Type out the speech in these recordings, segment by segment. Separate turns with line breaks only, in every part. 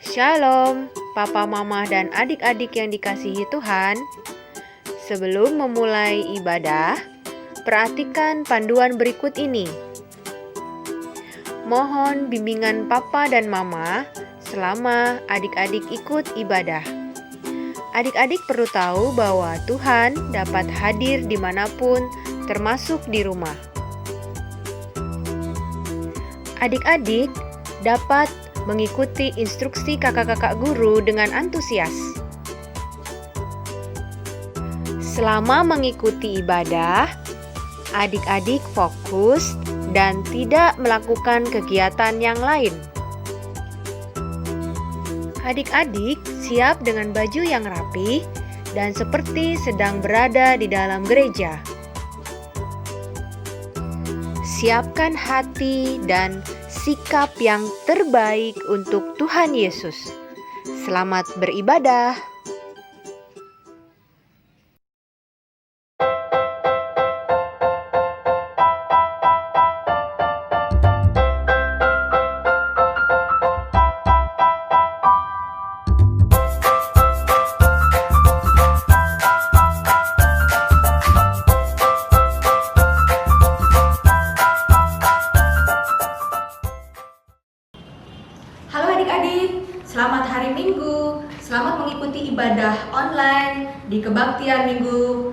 Shalom, Papa, Mama, dan adik-adik yang dikasihi Tuhan. Sebelum memulai ibadah, perhatikan panduan berikut ini. Mohon bimbingan Papa dan Mama selama adik-adik ikut ibadah. Adik-adik perlu tahu bahwa Tuhan dapat hadir dimanapun, termasuk di rumah. Adik-adik dapat mengikuti instruksi kakak-kakak guru dengan antusias. Selama mengikuti ibadah, adik-adik fokus dan tidak melakukan kegiatan yang lain. Adik-adik siap dengan baju yang rapi dan seperti sedang berada di dalam gereja. Siapkan hati dan sikap yang terbaik untuk Tuhan Yesus. Selamat beribadah.
Halo adik-adik, selamat hari Minggu. Selamat mengikuti ibadah online di Kebaktian Minggu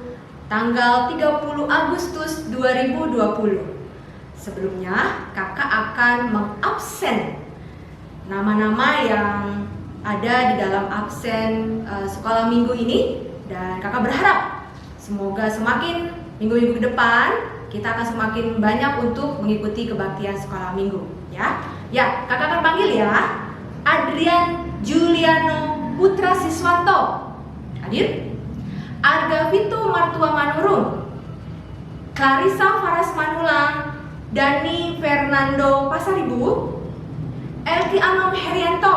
tanggal 30 Agustus 2020. Sebelumnya, kakak akan mengabsen nama-nama yang ada di dalam absen sekolah minggu ini. Dan kakak berharap semoga semakin minggu-minggu ke depan kita akan semakin banyak untuk mengikuti kebaktian sekolah minggu, ya. Ya, kakak akan panggil ya. Adrian Juliano Putra Siswanto, hadir. Arga Vito Martua Manurung, Clarissa Faras Manulang, Dani Fernando Pasaribu, Elki Anom Herianto,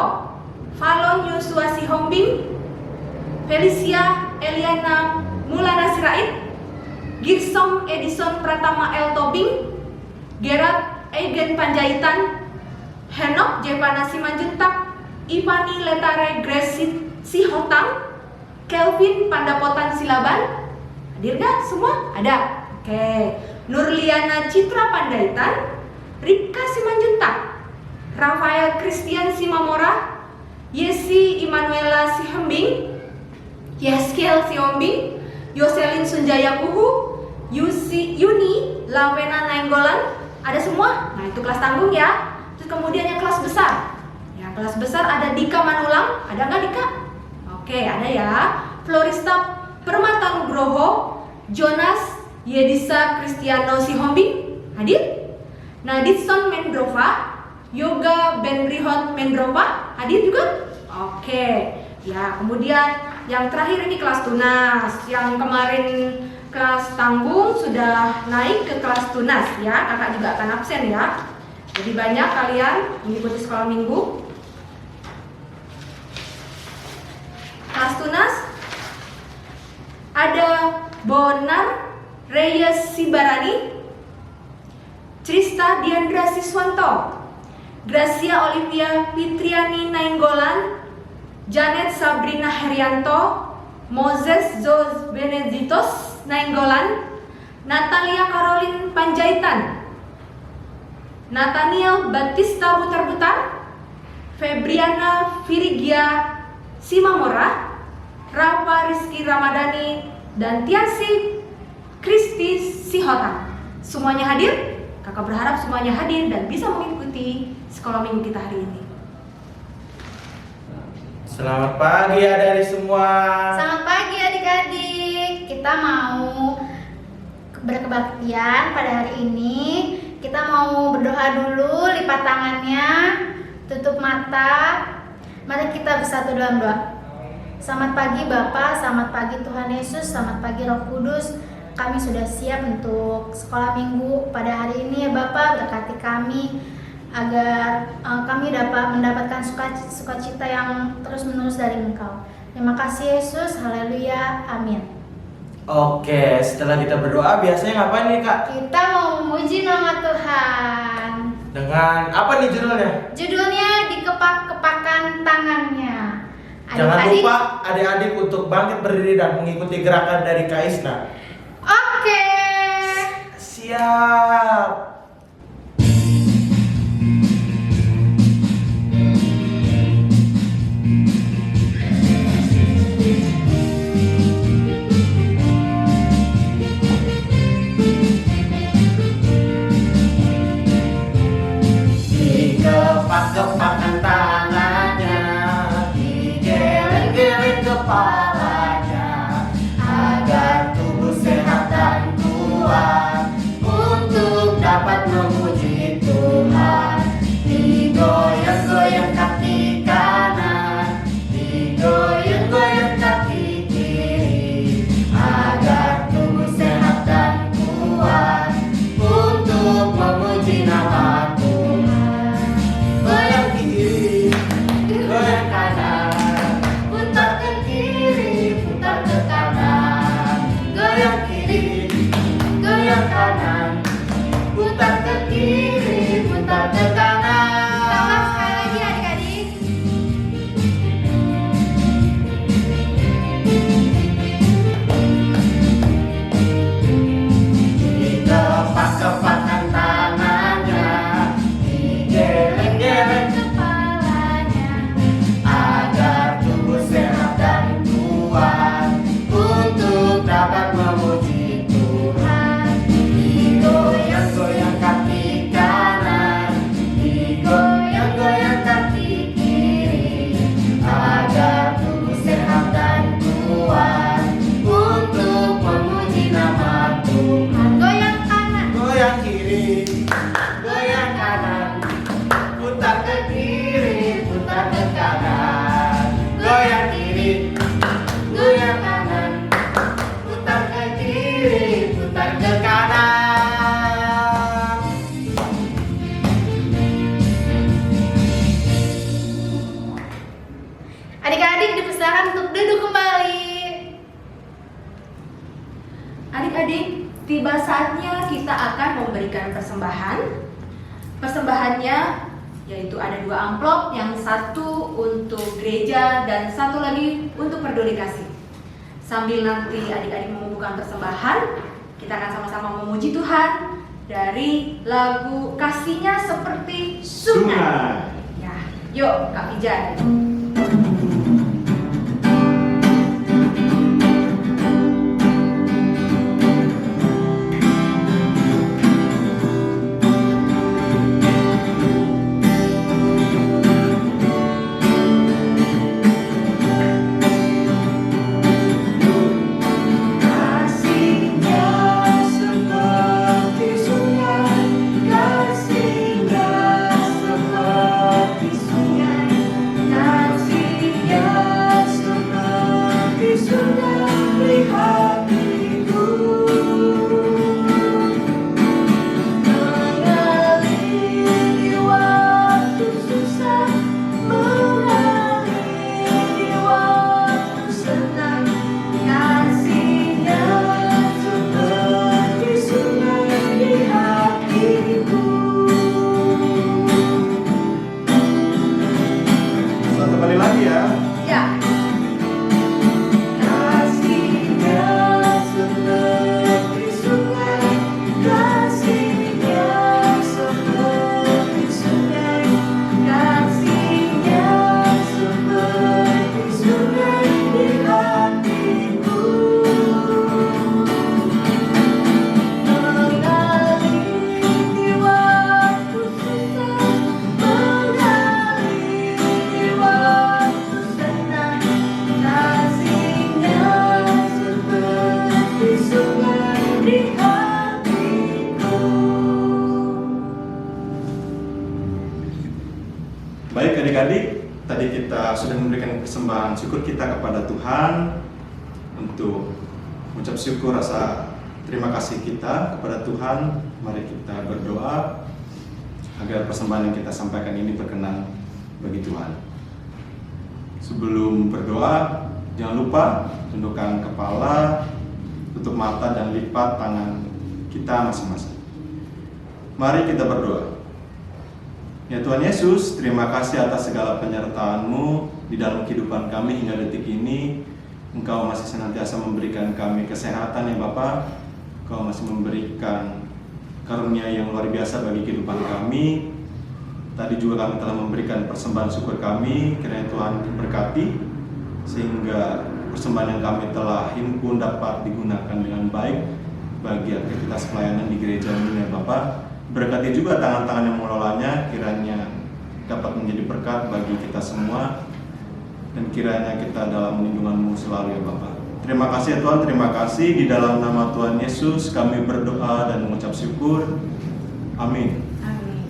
Falon Yusua Sihombing, Felicia Eliana Mulana Sirait, Girsom Edison Pratama L. Tobing, Gerard Egen Panjaitan, Henok Jepana Simanjuntak, Ivani Letare Grace Sihotang, Kelvin Pandapotan Silaban. Hadir gak semua? Ada? Oke. Nurliana Citra Pandaitan, Rika Simanjuntak, Rafael Christian Simamora, Yesi Immanuela Sihembing, Yeskel Siombing, Yoselin Sunjaya Kuhu, Yuni Lavena Nainggolan. Ada semua? Nah, itu kelas tanggung ya. Terus kemudian yang kelas besar. Yang kelas besar ada Dika Manulang. Ada nggak Dika? Oke, ada ya. Florista Permata Nugroho, Jonas Yedisa Kristiano Sihombing. Hadir? Naditson Mendrova, Yoga Benrihot Mendrova. Hadir juga? Oke. Ya, kemudian yang terakhir ini kelas tunas. Yang kemarin kelas tanggung sudah naik ke kelas tunas ya. Kakak juga akan absen ya. Jadi banyak kalian mengikuti sekolah minggu. Kelas tunas ada Bonar Reyes Sibarani, Trista Diandra Siswanto, Gracia Olivia Fitriani Nainggolan, Janet Sabrina Herianto, Moses Zos Beneditos Nainggolan, Natalia Caroline Panjaitan, Nathaniel Batista Butar-Butar, Febriana Virigia Simamora, Rafa Rizky Ramadhani, dan Tiasi Kristi Sihotang. Semuanya hadir? Kakak berharap semuanya hadir dan bisa mengikuti sekolah minggu kita hari ini.
Selamat pagi adik-adik semua.
Selamat pagi adik-adik. Kita mau berkebaktian pada hari ini. Kita mau berdoa dulu, lipat tangannya, tutup mata. Mari kita bersatu dalam doa. Selamat pagi Bapa, selamat pagi Tuhan Yesus, selamat pagi Roh Kudus. Kami sudah siap untuk sekolah minggu pada hari ini ya Bapa. Berkati kami agar kami dapat mendapatkan sukacita yang terus-menerus dari Engkau. Terima kasih Yesus, haleluya, amin.
Oke, setelah kita berdoa biasanya ngapain nih Kak?
Kita mau memuji nama Tuhan.
Dengan apa nih judulnya?
Judulnya dikepak-kepakan tangan
Jangan
Adik-adik.
lupa adik-adik untuk bangkit berdiri dan mengikuti gerakan dari Kak Isna.
Oke.
Siap. Dikepak-kepakkan tangannya, digeleng-geleng kepalanya, agar tubuh sehat dan kuat untuk dapat memuji Tuhan. Digoyang-goyang kaki kanan, digoyang-goyang kaki kiri, agar tubuh sehat dan kuat untuk memuji nama Tuhan. Goyang kiri, goyang kanan, putar ke kiri, putar ke kanan. Goyang kiri, goyang kanan, putar ke kiri, putar ke kanan.
Tambah sekali lagi adik-adik.
Dikepak-kepakkan tangannya, digeleng-geleng
Kepalanya.
agar tubuh sehat dan kuat untuk dapat memuji Tuhan. Digoyang-goyang kaki kanan, digoyang-goyang kaki kiri, agar tubuh sehat dan kuat untuk memuji nama Tuhan.
Goyang kanan.
Goyang kiri, goyang kanan, putar ke kiri, putar ke kanan. Goyang kiri, goyang kanan, putar ke kiri, putar ke kanan.
Adik-adik dipersilakan untuk duduk kembali.
Adik-adik, tiba saatnya kita akan memberikan persembahan. Persembahannya yaitu ada 2 amplop, yang satu untuk gereja dan satu lagi untuk peduli kasih. Sambil nanti adik-adik mengumpulkan persembahan, kita akan sama-sama memuji Tuhan dari lagu Kasihnya Seperti Sungai. Ya, yuk Kak Pijan.
Kasihnya seperti sungai, kasihnya seperti sungai, kasihnya seperti sungai di hatiku, mengalir di waktu susah, mengalir di waktu senang. Kasihnya seperti sungai di hatiku. Satu kali lagi ya.
Ya,
Kasihnya seperti sungai, kasihnya seperti sungai, kasihnya seperti sungai di hatiku, mengalir di waktu susah, mengalir di waktu senang. Kasihnya seperti sungai di hatiku.
Baik adik-adik, tadi kita sudah memberikan persembahan syukur kita kepada Tuhan untuk mengucap syukur rasa terima kasih kita kepada Tuhan. Mari kita berdoa agar persembahan yang kita sampaikan ini berkenan bagi Tuhan. Sebelum berdoa, jangan lupa tundukkan kepala, tutup mata dan lipat tangan kita masing-masing. Mari kita berdoa. Ya Tuhan Yesus, terima kasih atas segala penyertaan-Mu di dalam kehidupan kami hingga detik ini. Engkau masih senantiasa memberikan kami kesehatan ya Bapa. Engkau masih memberikan karunia yang luar biasa bagi kehidupan kami. Tadi juga kami telah memberikan persembahan syukur kami, kiranya Tuhan berkati sehingga persembahan yang kami telah himpun dapat digunakan dengan baik bagi aktivitas pelayanan di gereja ini ya Bapak. Berkati juga tangan-tangan yang mengelolanya, kiranya dapat menjadi berkat bagi kita semua dan kiranya kita dalam lindungan-Mu selalu ya Bapak. Terima kasih ya Tuhan, terima kasih. Di dalam nama Tuhan Yesus kami berdoa dan mengucap syukur. Amin.
Amin.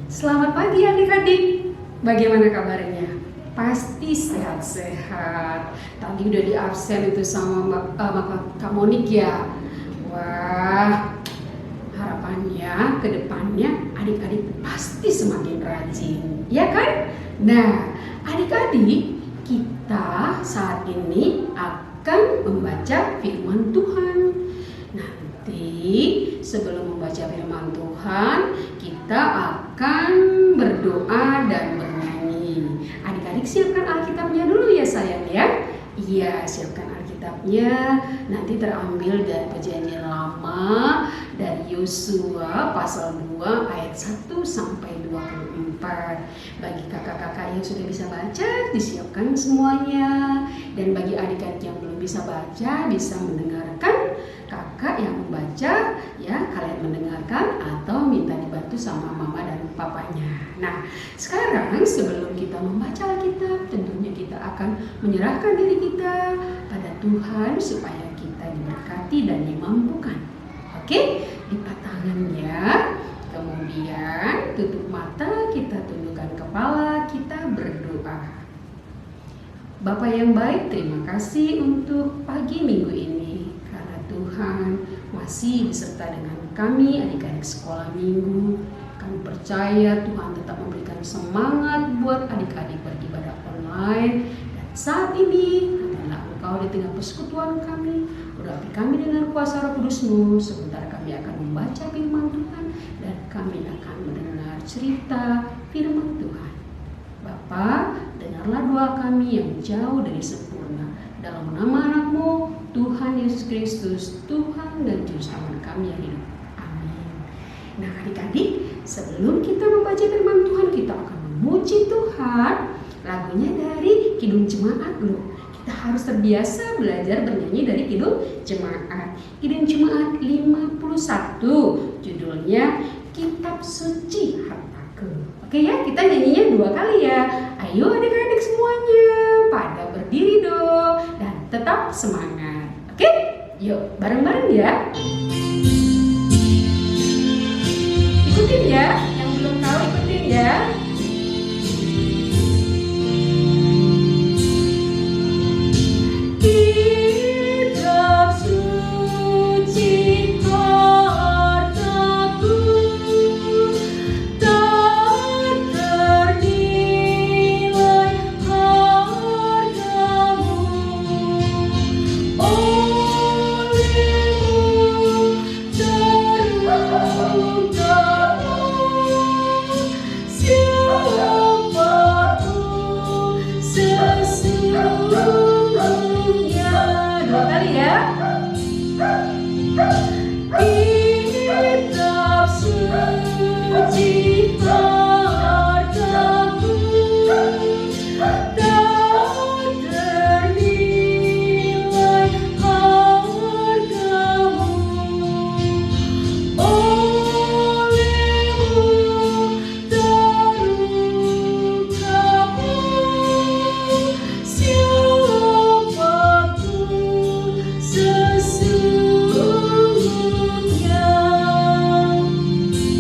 Selamat pagi adik-adik, bagaimana kabarnya? Pasti sehat-sehat. Tadi udah di absen itu sama Kak Monik ya. Wah, harapannya ke depannya adik-adik pasti semakin rajin, ya kan? Nah, adik-adik, kita saat ini akan membaca firman Tuhan. Nanti sebelum membaca firman Tuhan, kita akan berdoa dan bernyanyi. Adik-adik siapkan Alkitabnya dulu ya sayang ya. Iya, siapkan Alkitabnya. Nanti terambil dari Perjanjian Lama dari Yosua pasal 2 ayat 1 sampai 24. Bagi kakak-kakak yang sudah bisa baca, disiapkan semuanya. Dan bagi adik-adik yang belum bisa baca, bisa mendengarkan kakak yang membaca ya, kalian mendengarkan atau minta dibantu sama mama dan papanya. Nah, sekarang sebelum kita membaca Alkitab, tentunya kita akan menyerahkan diri kita pada Tuhan supaya kita diberkati dan dimampukan. Oke, lipat tangannya, kemudian tutup mata, kita tundukkan kepala, kita berdoa. Bapa yang baik, terima kasih untuk pagi minggu ini, karena Tuhan masih beserta dengan kami adik-adik sekolah minggu. Kami percaya Tuhan tetap memberikan semangat buat adik-adik beribadah online. Dan saat ini adalah Engkau di tengah persekutuan kami. Urapi kami dengan kuasa Roh Kudus-Mu. Sebentar kami akan membaca firman Tuhan dan kami akan mendengar cerita firman Tuhan. Bapa, dengarlah doa kami yang jauh dari sempurna. Dalam nama anak-Mu, Tuhan Yesus Kristus, Tuhan dan Juru Selamat kami yang hidup. Amin. Nah adik-adik, sebelum kita membaca firman Tuhan, kita akan memuji Tuhan. Lagunya dari Kidung Jemaat loh. Kita harus terbiasa belajar bernyanyi dari Kidung Jemaat. Kidung Jemaat 51, judulnya Kitab Suci Hartaku. Oke ya, kita nyanyinya 2 kali ya. Ayo adik-adik semuanya, pada berdiri dong dan tetap semangat. Oke, yuk bareng-bareng ya. Ikutin ya, yang belum tahu ikutin ya. Kitab suci hartaku, tak ternilai hargamu. Olehmu terungkap siapapun sesungguhnya. 2 kali ya. Kitab suci hartaku, tak ternilai hargamu. Olehmu terungkap siapapun sesungguhnya.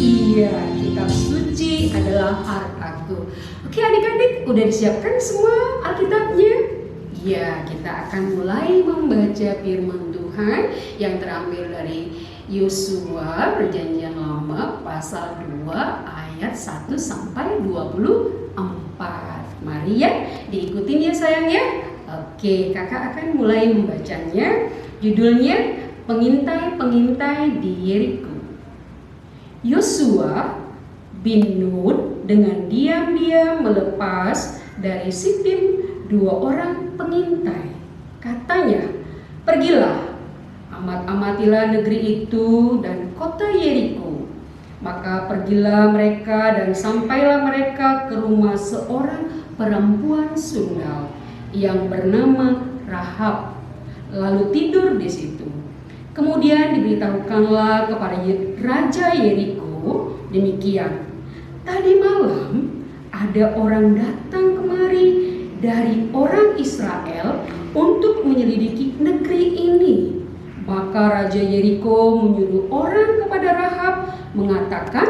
Iya, kitab suci adalah hartaku. Oke adik-adik, udah disiapkan semua Alkitabnya? Iya, kita akan mulai membaca firman Tuhan yang terambil dari Yosua Perjanjian Lama pasal 2 ayat 1 sampai 24. Mari ya, diikutin ya sayang ya. Oke, kakak akan mulai membacanya. Judulnya Pengintai-pengintai di Yeriko. Yosua bin Nun dengan diam-diam melepas dari Sitim 2 orang pengintai. Katanya, "Pergilah, amat-amatilah negeri itu dan kota Yeriko." Maka pergilah mereka dan sampailah mereka ke rumah seorang perempuan sundal yang bernama Rahab, lalu tidur di situ. Kemudian diberitahukanlah kepada Raja Yeriko demikian, "Tadi malam ada orang datang kemari dari orang Israel untuk menyelidiki negeri ini." Maka Raja Yeriko menyuruh orang kepada Rahab mengatakan,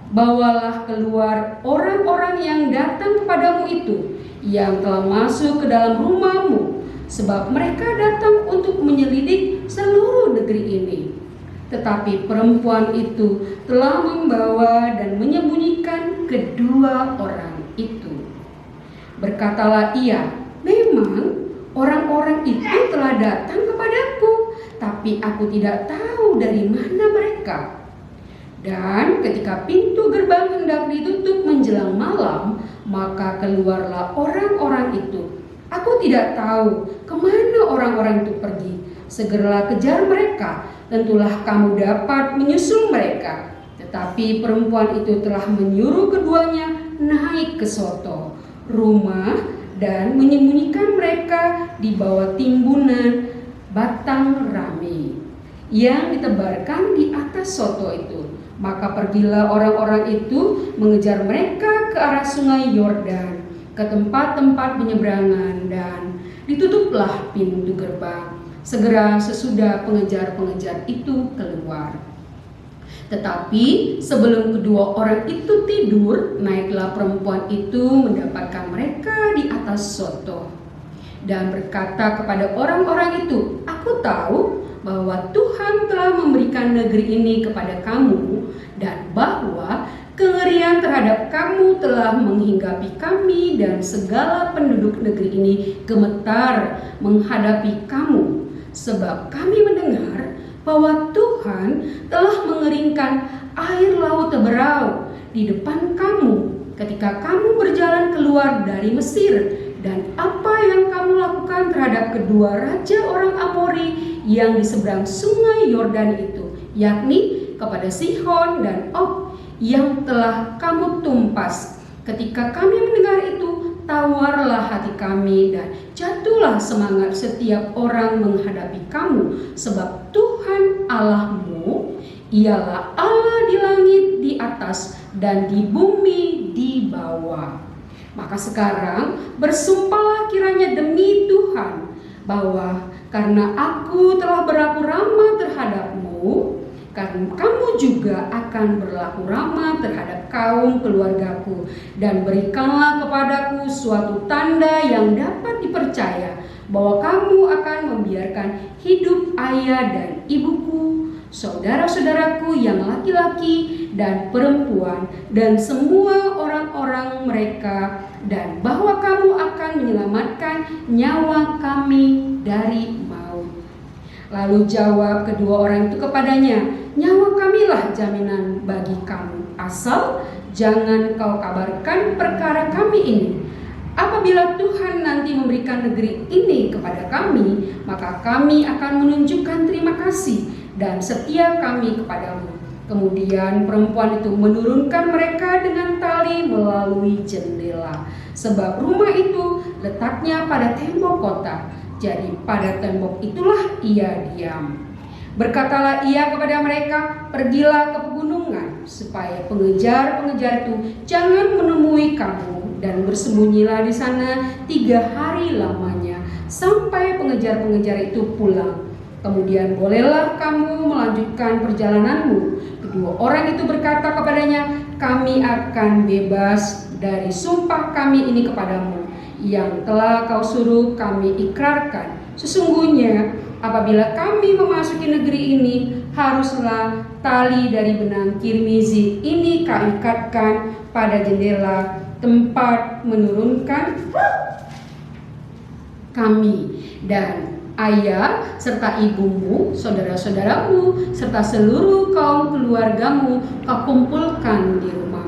"Bawalah keluar orang-orang yang datang kepadamu itu, yang telah masuk ke dalam rumahmu, sebab mereka datang untuk menyelidik seluruh negeri ini." Tetapi perempuan itu telah membawa dan menyembunyikan kedua orang itu. Berkatalah ia, "Memang orang-orang itu telah datang kepadaku, tapi aku tidak tahu dari mana mereka." Dan ketika pintu gerbang hendak ditutup menjelang malam, maka keluarlah orang-orang itu. "Aku tidak tahu kemana orang-orang itu pergi. Segeralah kejar mereka, tentulah kamu dapat menyusul mereka." Tetapi perempuan itu telah menyuruh keduanya naik ke soto rumah dan menyembunyikan mereka di bawah timbunan batang rami yang ditebarkan di atas soto itu. Maka pergilah orang-orang itu mengejar mereka ke arah sungai Yordan, ke tempat-tempat penyeberangan, dan ditutuplah pintu gerbang segera sesudah pengejar-pengejar itu keluar. Tetapi sebelum kedua orang itu tidur, naiklah perempuan itu mendapatkan mereka di atas soto dan berkata kepada orang-orang itu, "Aku tahu bahwa Tuhan telah memberikan negeri ini kepada kamu, dan bahwa kengerian terhadap kamu telah menghinggapi kami, dan segala penduduk negeri ini gemetar menghadapi kamu. Sebab kami mendengar bahwa Tuhan telah mengeringkan air laut Teberau di depan kamu ketika kamu berjalan keluar dari Mesir, dan apa yang kamu lakukan terhadap kedua raja orang Amori yang di seberang sungai Yordan itu, yakni kepada Sihon dan Og, yang telah kamu tumpas. Ketika kami mendengar itu, tawarlah hati kami dan jatuhlah semangat setiap orang menghadapi kamu, sebab Tuhan Allahmu ialah Allah di langit di atas dan di bumi di bawah. Maka sekarang bersumpahlah kiranya demi Tuhan, bahwa karena aku telah berlaku ramah terhadapmu, karena kamu juga akan berlaku ramah terhadap kaum keluargaku, dan berikanlah kepadaku suatu tanda yang dapat dipercaya, bahwa kamu akan membiarkan hidup ayah dan ibuku, saudara-saudaraku yang laki-laki dan perempuan, dan semua orang-orang mereka, dan bahwa kamu akan menyelamatkan nyawa kami dari maut." Lalu jawab kedua orang itu kepadanya, "Nyawa kamilah jaminan bagi kamu, asal jangan kau kabarkan perkara kami ini. Apabila Tuhan nanti memberikan negeri ini kepada kami, maka kami akan menunjukkan terima kasih dan setia kami kepadamu." Kemudian perempuan itu menurunkan mereka dengan tali melalui jendela, sebab rumah itu letaknya pada tembok kota. Jadi pada tembok itulah ia diam. Berkatalah ia kepada mereka, "Pergilah ke pegunungan, supaya pengejar-pengejar itu jangan menemui kamu, dan bersembunyilah di sana 3 hari lamanya, sampai pengejar-pengejar itu pulang. Kemudian bolehlah kamu melanjutkan perjalananmu." Kedua orang itu berkata kepadanya, "Kami akan bebas dari sumpah kami ini kepadamu, yang telah kau suruh kami ikrarkan. Sesungguhnya apabila kami memasuki negeri ini, haruslah tali dari benang kirmizi ini kau ikatkan pada jendela tempat menurunkan kami, dan ayah serta ibumu, saudara-saudaramu, serta seluruh kaum keluargamu kau kumpulkan di rumah.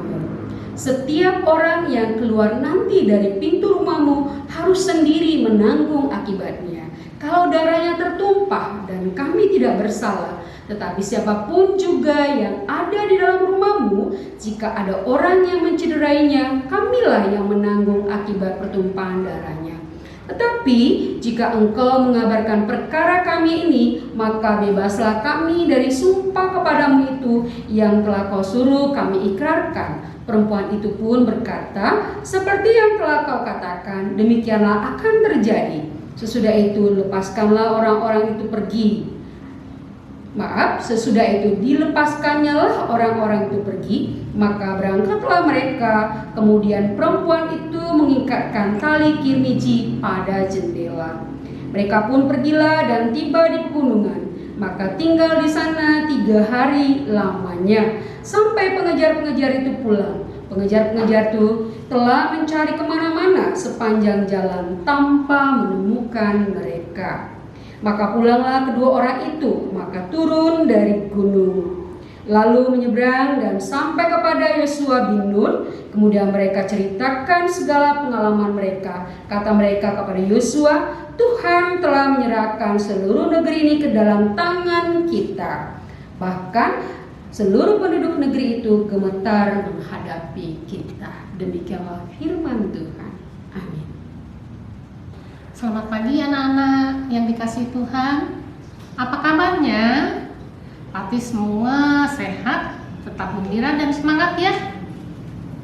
setiap orang yang keluar nanti dari pintu rumahmu harus sendiri menanggung akibatnya. Kalau darahnya tertumpah dan kami tidak bersalah, tetapi siapapun juga yang ada di dalam rumahmu, jika ada orang yang mencederainya, kamilah yang menanggung akibat pertumpahan darahnya. Tetapi jika engkau mengabarkan perkara kami ini, maka bebaslah kami dari sumpah kepadamu itu yang telah kau suruh kami ikrarkan. Perempuan itu pun berkata, seperti yang telah kau katakan, demikianlah akan terjadi. Sesudah itu lepaskanlah orang-orang itu pergi. Sesudah itu dilepaskannya lah orang-orang itu pergi, maka berangkatlah mereka. Kemudian perempuan itu mengikatkan tali kirmiji pada jendela. Mereka pun pergilah dan tiba di pegunungan, maka tinggal di sana 3 hari lamanya, sampai pengejar-pengejar itu pulang. Pengejar-pengejar itu telah mencari kemana-mana sepanjang jalan tanpa menemukan mereka. Maka pulanglah kedua orang itu, maka turun dari gunung, lalu menyeberang dan sampai kepada Yosua bin Nun. Kemudian mereka ceritakan segala pengalaman mereka. Kata mereka kepada Yosua, Tuhan telah menyerahkan seluruh negeri ini ke dalam tangan kita. Bahkan seluruh penduduk negeri itu gemetar menghadapi kita. Demikianlah firman Tuhan. Amin.
Selamat pagi anak-anak yang dikasihi Tuhan. Apa kabarnya? Pasti semua sehat, tetap gembira dan semangat ya.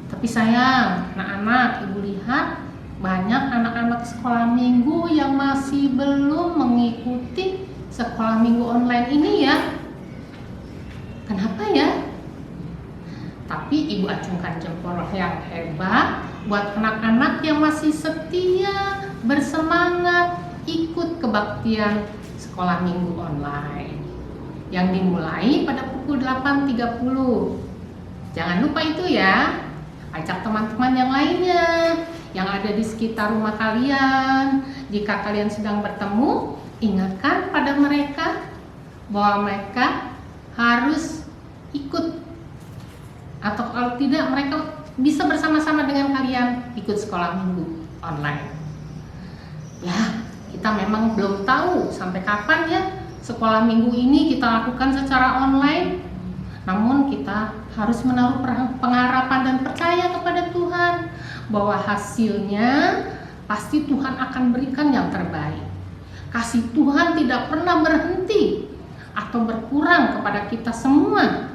Tapi sayang, anak-anak, ibu lihat banyak anak-anak sekolah minggu yang masih belum mengikuti sekolah minggu online ini ya. Kenapa ya? Tapi ibu acungkan jempol yang hebat buat anak-anak yang masih setia, bersemangat ikut kebaktian sekolah minggu online yang dimulai pada pukul 8.30. Jangan lupa itu ya. Ajak teman-teman yang lainnya yang ada di sekitar rumah kalian. Jika kalian sedang bertemu, ingatkan pada mereka bahwa mereka harus ikut, atau kalau tidak mereka bisa bersama-sama dengan kalian ikut sekolah minggu online. Ya, kita memang belum tahu sampai kapan ya sekolah minggu ini kita lakukan secara online. Namun kita harus menaruh pengharapan dan percaya kepada Tuhan bahwa hasilnya pasti Tuhan akan berikan yang terbaik. Kasih Tuhan tidak pernah berhenti atau berkurang kepada kita semua.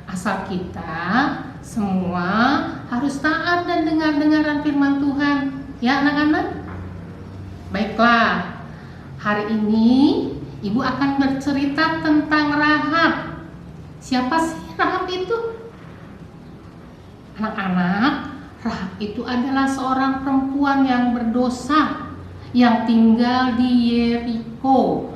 Asal kita semua harus taat dan dengar-dengaran firman Tuhan. Ya anak-anak? Baiklah, hari ini Ibu akan bercerita tentang Rahab. Siapa sih Rahab itu? Anak-anak, Rahab itu adalah seorang perempuan yang berdosa yang tinggal di Yeriko.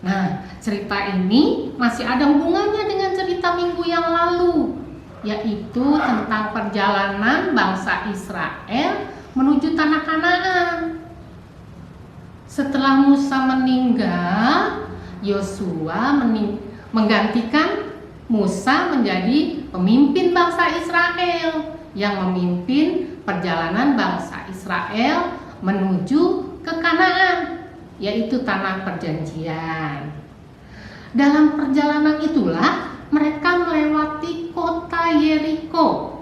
Nah, cerita ini masih ada hubungannya dengan cerita minggu yang lalu, yaitu tentang perjalanan bangsa Israel menuju tanah Kanaan. Setelah Musa meninggal, Yosua menggantikan Musa menjadi pemimpin bangsa Israel yang memimpin perjalanan bangsa Israel menuju ke Kanaan, yaitu tanah perjanjian. Dalam perjalanan itulah mereka melewati kota Yeriko.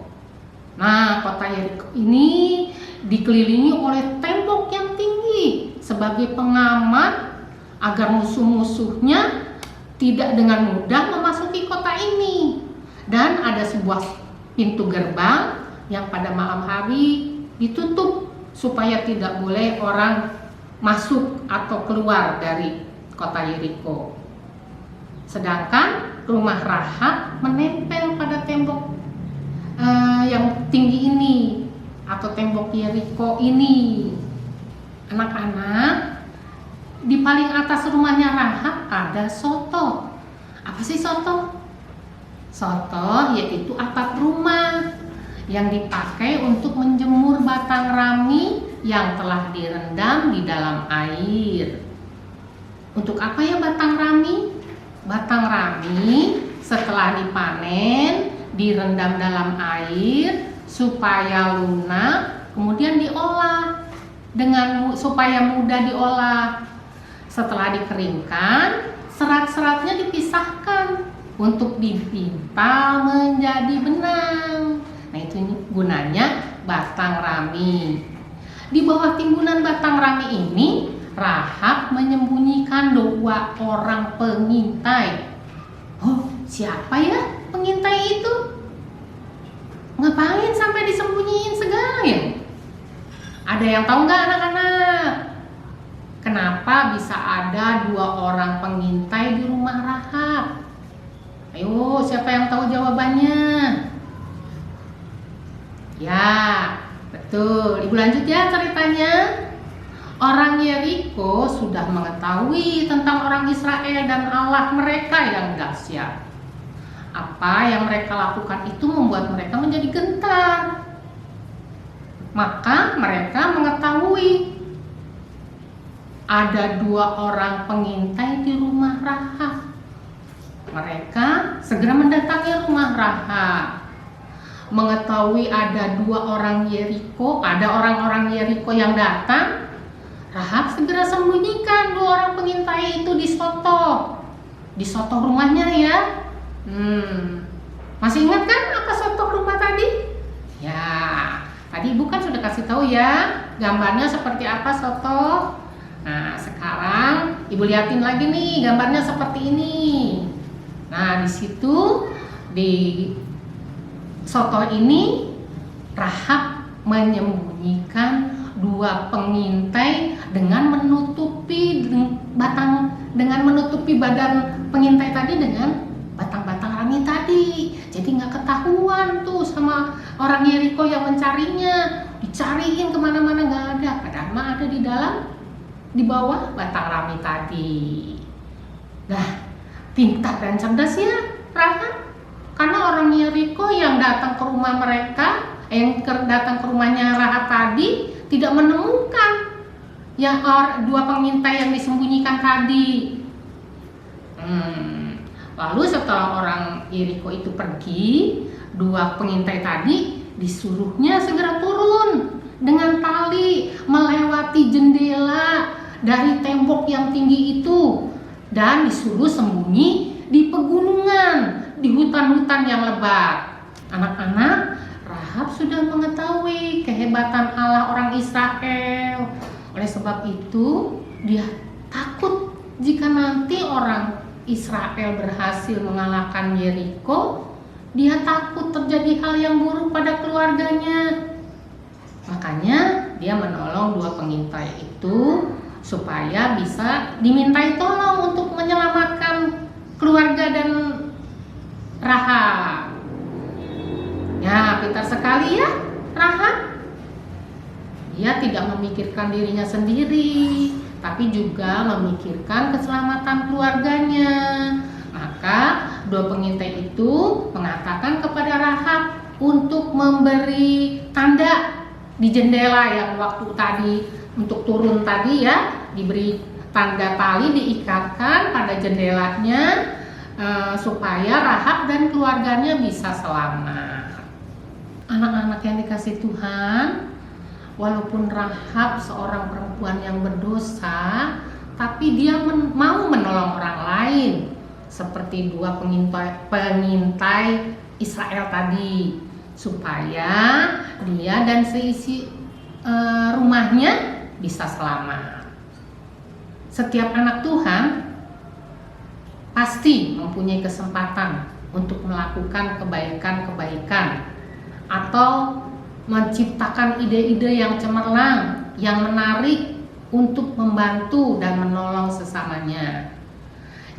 Nah, kota Yeriko ini dikelilingi oleh tembok yang tinggi sebagai pengaman agar musuh-musuhnya tidak dengan mudah memasuki kota ini. Dan ada sebuah pintu gerbang yang pada malam hari ditutup supaya tidak boleh orang masuk atau keluar dari kota Yeriko. Sedangkan rumah Rahab menempel pada tembok yang tinggi ini atau tembok Yeriko ini. Anak-anak, di paling atas rumahnya Rahab ada soto. Apa sih soto? Soto yaitu atap rumah yang dipakai untuk menjemur batang rami yang telah direndam di dalam air. Untuk apa ya batang rami? Batang rami setelah dipanen, direndam dalam air supaya lunak, kemudian diolah supaya mudah diolah. Setelah dikeringkan, serat-seratnya dipisahkan untuk dipintal menjadi benang. Nah, itu gunanya batang rami. Di bawah timbunan batang rami ini, Rahab menyembunyikan 2 orang pengintai. Oh, siapa ya pengintai itu? Ngapain sampai disembunyiin segala ya? Ada yang tahu nggak anak-anak? Kenapa bisa ada 2 orang pengintai di rumah Rahab? Ayo, siapa yang tahu jawabannya? Ya, betul. Ibu lanjut ya ceritanya. Orang Yeriko sudah mengetahui tentang orang Israel dan Allah mereka yang dahsyat. Apa yang mereka lakukan itu membuat mereka menjadi gentar. Maka mereka mengetahui ada 2 orang pengintai di rumah Rahab. Mereka segera mendatangi rumah Rahab. Mengetahui ada 2 orang Yeriko, ada orang-orang Yeriko yang datang, Rahab segera sembunyikan 2 orang pengintai itu di soto rumahnya ya. Masih ingat kan apa soto rumah tadi? Ya, tadi ibu kan sudah kasih tahu ya gambarnya seperti apa soto. Nah, sekarang ibu liatin lagi nih gambarnya seperti ini. Nah, di situ di soto ini Rahab menyembunyikan 2 pengintai dengan menutupi badan pengintai tadi dengan batang-batang rami tadi. Jadi nggak ketahuan tuh sama orang Yeriko yang mencarinya. Dicariin kemana-mana nggak ada. Padahal mah ada di bawah batang rami tadi. Nah, pintar dan cerdas ya Rahab. Karena orang Yeriko yang datang ke rumah mereka, datang ke rumahnya Rahab tadi tidak menemukan yang 2 pengintai yang disembunyikan tadi. Lalu setelah orang Yeriko itu pergi, 2 pengintai tadi disuruhnya segera turun dengan tali melewati jendela dari tembok yang tinggi itu dan disuruh sembunyi di pegunungan, di hutan-hutan yang lebat. Anak-anak, Rahab sudah mengetahui kehebatan Allah orang Israel. Oleh sebab itu, dia takut jika nanti orang Israel berhasil mengalahkan Yeriko, dia takut terjadi hal yang buruk pada keluarganya. Makanya dia menolong 2 pengintai itu supaya bisa dimintai tolong untuk menyelamatkan keluarga dan Rahab. Ya, pintar sekali ya Rahab. Dia tidak memikirkan dirinya sendiri, tapi juga memikirkan keselamatan keluarganya. Maka 2 pengintai itu mengatakan kepada Rahab untuk memberi tanda di jendela yang waktu tadi untuk turun tadi ya, diberi tanda tali diikatkan pada jendelanya supaya Rahab dan keluarganya bisa selamat. Anak-anak yang dikasih Tuhan, walaupun Rahab seorang perempuan yang berdosa, tapi dia mau menolong orang lain, seperti 2 pengintai Israel tadi, supaya dia dan seisi rumahnya bisa selamat. Setiap anak Tuhan pasti mempunyai kesempatan untuk melakukan kebaikan-kebaikan atau menciptakan ide-ide yang cemerlang, yang menarik untuk membantu dan menolong sesamanya.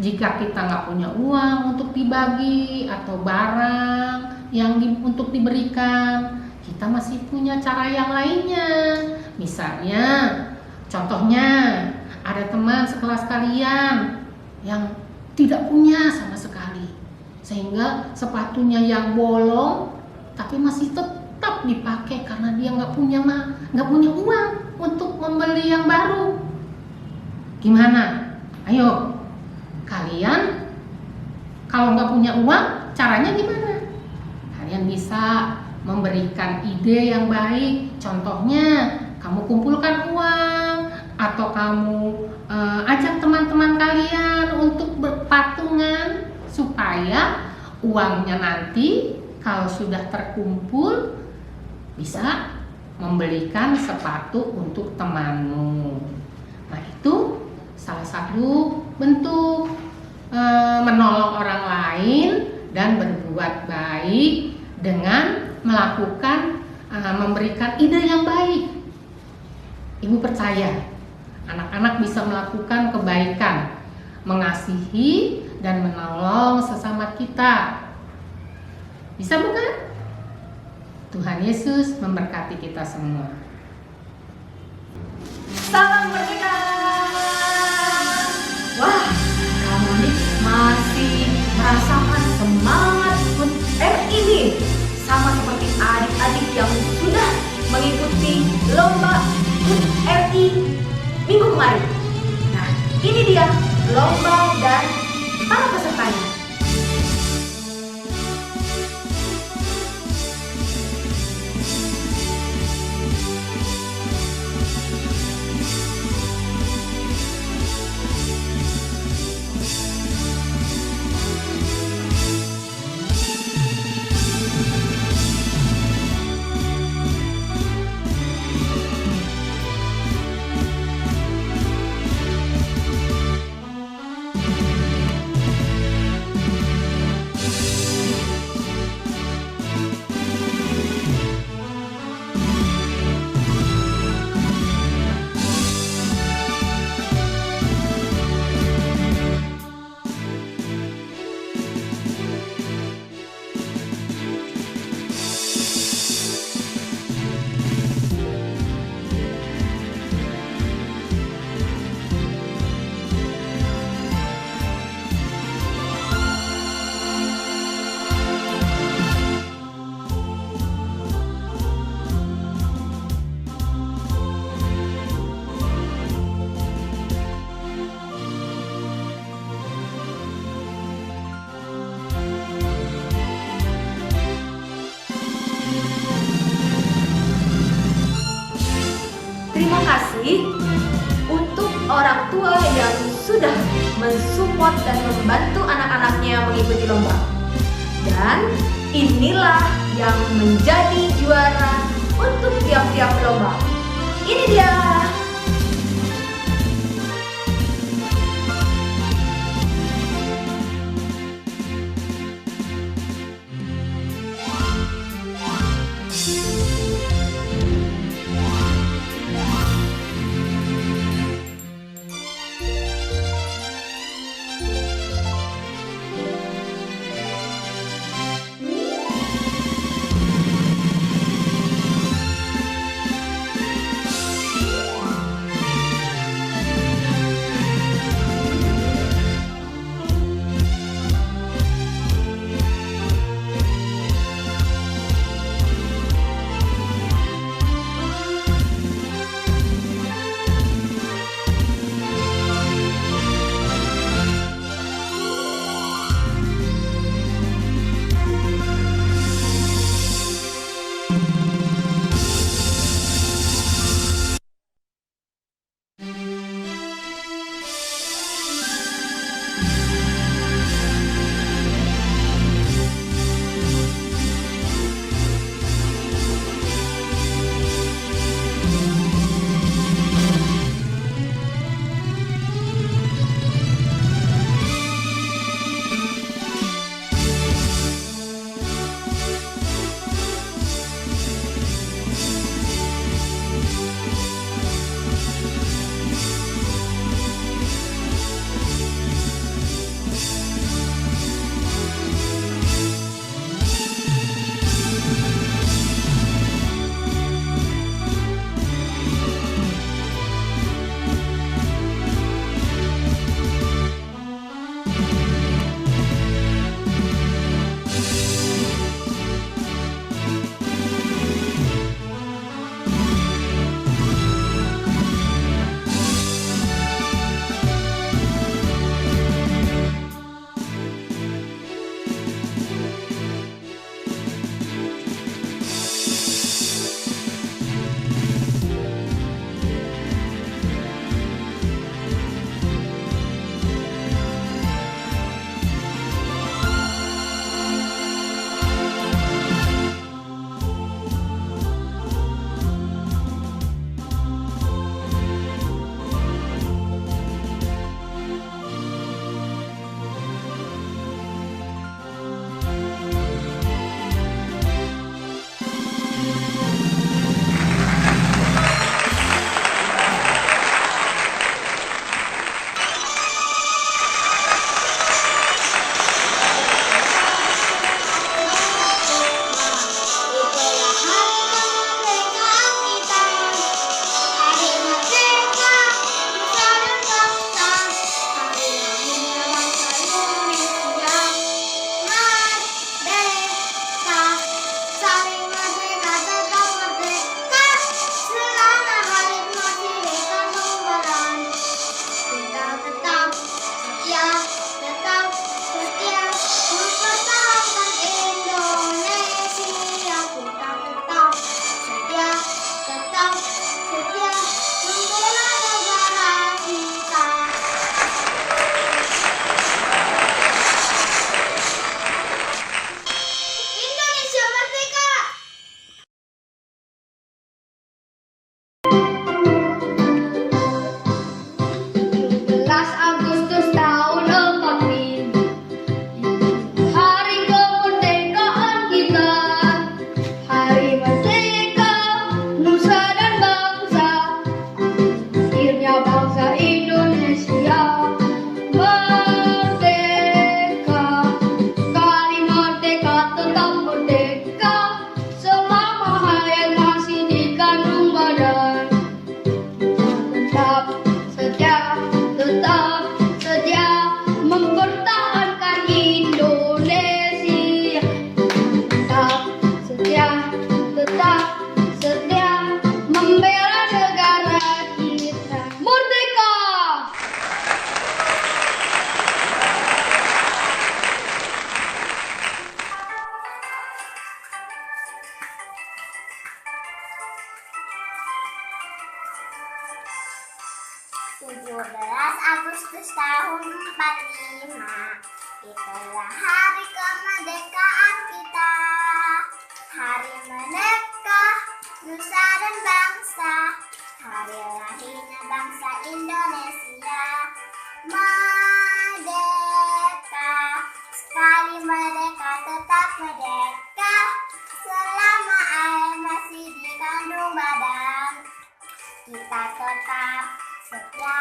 Jika kita nggak punya uang untuk dibagi atau barang yang untuk diberikan, kita masih punya cara yang lainnya. Misalnya, contohnya ada teman sekelas kalian yang tidak punya sama sekali, sehingga sepatunya yang bolong tapi masih tetap dipakai karena dia nggak punya uang untuk membeli yang baru. Gimana? Ayo, kalian kalau nggak punya uang, caranya gimana? Kalian bisa memberikan ide yang baik. Contohnya, kamu kumpulkan uang atau kamu ajak teman-teman kalian untuk berpatungan supaya uangnya nanti kalau sudah terkumpul bisa membelikan sepatu untuk temanmu. Nah, itu salah satu bentuk menolong orang lain dan berbuat baik dengan melakukan memberikan ide yang baik. Ibu percaya anak-anak bisa melakukan kebaikan, mengasihi dan menolong sesama kita. Bisa bukan? Tuhan Yesus memberkati kita semua.
Salam merdeka! Wah, kamu nih masih merasakan semangat HUT RI nih, sama seperti adik-adik yang sudah mengikuti lomba HUT RI minggu kemarin. Nah, ini dia lomba dan para pesertanya. Terima kasih untuk orang tua yang sudah mensupport dan membantu anak-anaknya mengikuti lomba. Dan inilah yang menjadi juara untuk tiap-tiap lomba. Ini dia.
Agustus tahun 45, itulah hari kemerdekaan kita. Hari merdeka, nusa dan bangsa, hari lahirnya bangsa Indonesia. Merdeka, sekali merdeka tetap merdeka, selama air masih di kandung badan. Kita tetap setia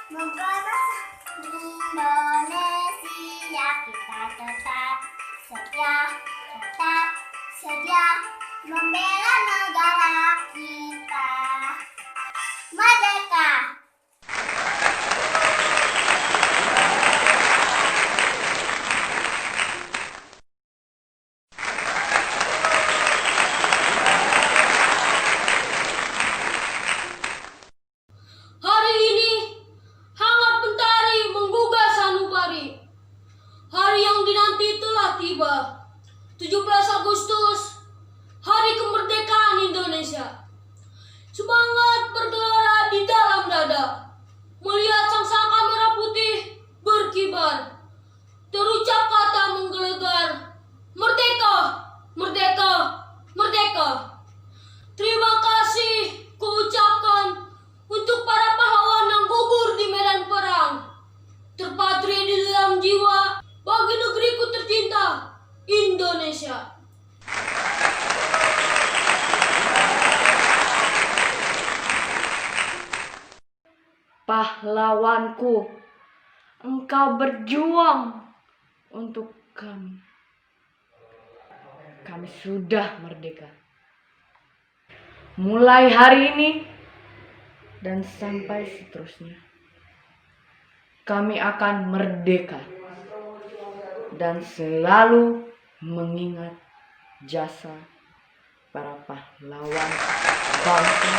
memperbesar Indonesia. Kita tetap setia membela negara kita. Merdeka!
Hari ini hangat mentari menggugah sanubari. Hari yang dinanti telah tiba. 17 Agustus, hari kemerdekaan Indonesia. Semangat bergelora di dalam dada. Melihat sangsaka merah putih berkibar. Terucap kata menggelegar. Merdeka, merdeka, merdeka. Terima kasih kuucapkan untuk para pahlawan yang gugur di medan perang, terpatri di dalam jiwa bagi negeriku tercinta, Indonesia.
Pahlawanku, engkau berjuang untuk kami. Kami sudah merdeka. Mulai hari ini dan sampai seterusnya, kami akan merdeka dan selalu mengingat jasa para pahlawan bangsa.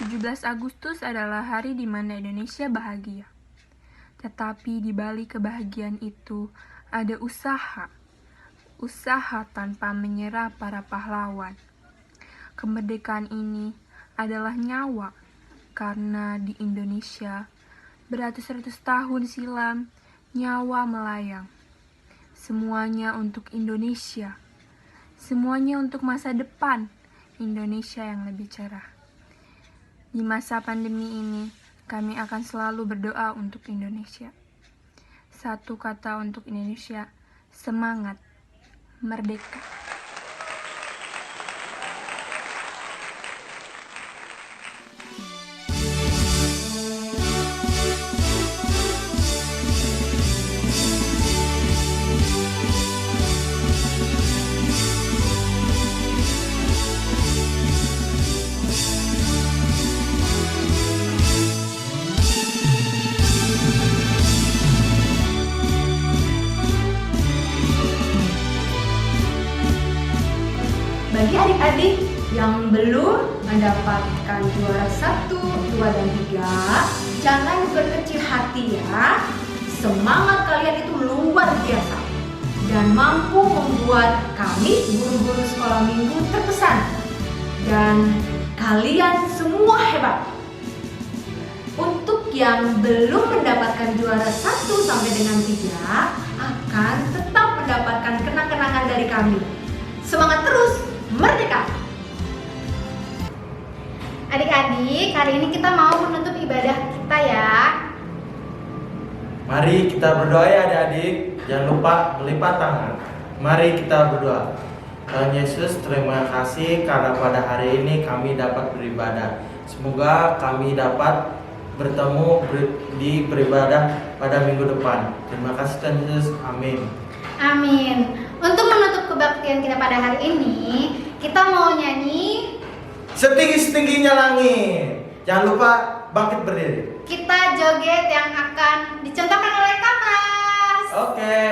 17 Agustus adalah hari di mana Indonesia bahagia. Tetapi di balik kebahagiaan itu ada usaha tanpa menyerah para pahlawan. Kemerdekaan ini adalah nyawa, karena di Indonesia beratus-ratus tahun silam nyawa melayang. Semuanya untuk Indonesia, semuanya untuk masa depan Indonesia yang lebih cerah. Di masa pandemi ini, kami akan selalu berdoa untuk Indonesia. Satu kata untuk Indonesia, semangat, merdeka.
Bagi adik-adik yang belum mendapatkan juara 1, 2, dan 3, jangan berkecil hati ya. Semangat kalian itu luar biasa dan mampu membuat kami guru-guru sekolah minggu terkesan. Dan kalian semua hebat. Untuk yang belum mendapatkan juara 1 sampai dengan 3 akan tetap mendapatkan kenang-kenangan dari kami. Semangat terus! Merdeka!
Adik-adik, hari ini kita mau menutup ibadah kita ya.
Mari kita berdoa ya adik-adik. Jangan lupa melipat tangan. Mari kita berdoa. Tuhan Yesus, terima kasih karena pada hari ini kami dapat beribadah. Semoga kami dapat bertemu di beribadah pada minggu depan. Terima kasih Tuhan Yesus. Amin.
Amin. Untuk menutup kebaktian kita pada hari ini, kita mau nyanyi
Setinggi-setingginya langit. Jangan lupa bangkit berdiri.
Kita joget yang akan dicontohkan oleh Kak Pras.
Oke.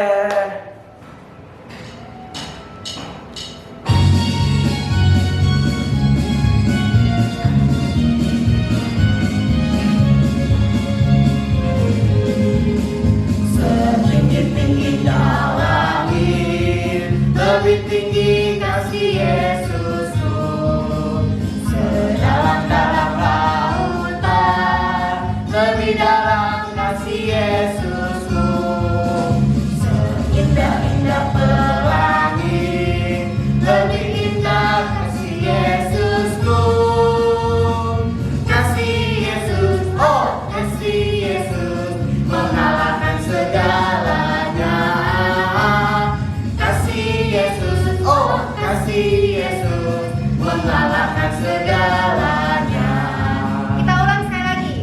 Setinggi-tingginya langit, lebih tinggi kasih Yesus. kasih Yesus mengalahkan segalanya.
Kita ulang sekali lagi.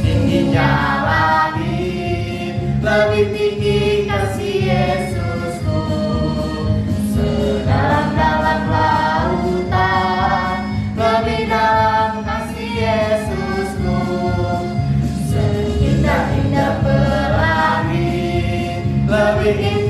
Tingginya langit, lebih tinggi kasih Yesusku. Sedalam-dalam lautan, lebih dalam kasih Yesusku. Seindah-indah pelangi, lebih indah